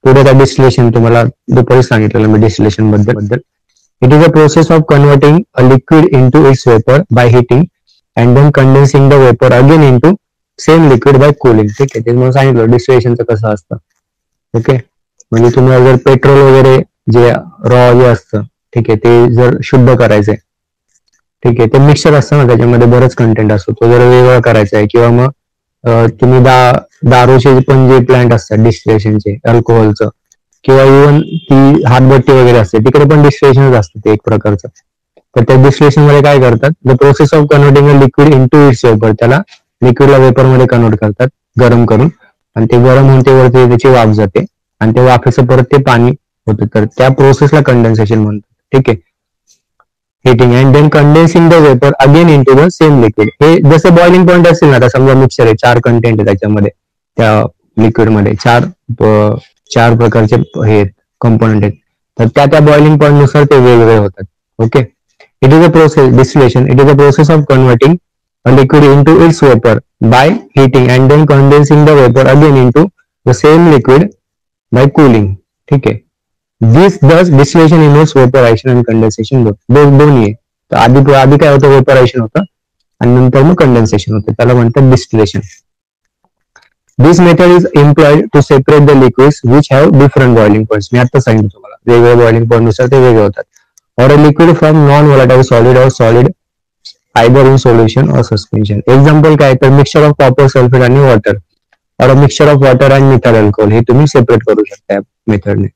पुढे त्या डिस्टिलेशन तुम्हाला दुपारी सांगितलेलं मी डिस्टिलेशन बद्दल. It is a process of converting a liquid into its vapour by heating and then condensing the vapour again into same liquid by cooling. ठीक आहे, ते मला सांगितलं डिस्टिलेशनचं कसं असतं. ओके, म्हणजे तुम्हाला जर पेट्रोल वगैरे जे रॉ जे असतं, ठीक आहे, ते जर शुद्ध करायचंय, ठीक आहे, ते मिक्सचर असतं ना, त्याच्यामध्ये बरंच कंटेंट असतो, तो जर वेगळा करायचा आहे, किंवा मग तुम्ही दारूचे पण जे प्लांट असतात डिस्टिलेशनचे, अल्कोहोलचं, किंवा इव्हन ती हातभट्टी वगैरे असते, तिकडे पण डिस्टिलेशनच असतं ते एक प्रकारचं. तर त्या डिस्टिलेशन मध्ये काय करतात, the process of converting a liquid into its vapour, त्याला लिक्विडला वेपर मध्ये कन्वर्ट करतात गरम करून, आणि ते गरम होऊन ते वरती त्याची वाफ जाते आणि त्या वाफेचं परत ते पाणी होतं, तर त्या प्रोसेसला कंडेन्सेशन म्हणतात. ठीक आहे, heating and then condensing the vapour again into the same liquid. हे जसं बॉइलिंग पॉईंट असेल ना, आता समजा मिक्सर आहे, 4 कंटेंट आहे त्याच्यामध्ये, त्या लिक्विड मध्ये चार प्रकारचे हे कंपोनंट आहेत, तर त्या बॉइलिंग पॉईंट नुसार ते वेगवेगळे होतात. Okay, it is a process distillation, it is a process of converting a liquid into its vapor by heating and then condensing the vapor again into the same liquid by cooling. ठीक आहे, this thus distillation involves vaporization and condensation दोन्ही आहे. तर आधी काय होतं, vaporisation होतं आणि नंतर मग कंडेन्सेशन होतं, त्याला म्हणतात distillation. This method is employed to separate the liquids which have different boiling points. मी आता सांगितलं तुम्हाला, वेगवेगळे बॉइलिंग पॉइंट नुसार ते वेगळे होतात. Or a liquid from non volatile solid or solid either in solution or suspension. Example काय, तर मिक्सचर ऑफ कॉपर सल्फेट आणि water, or mixture of water and methyl alcohol, हे तुम्ही सेपरेट करू शकता या मेथडने.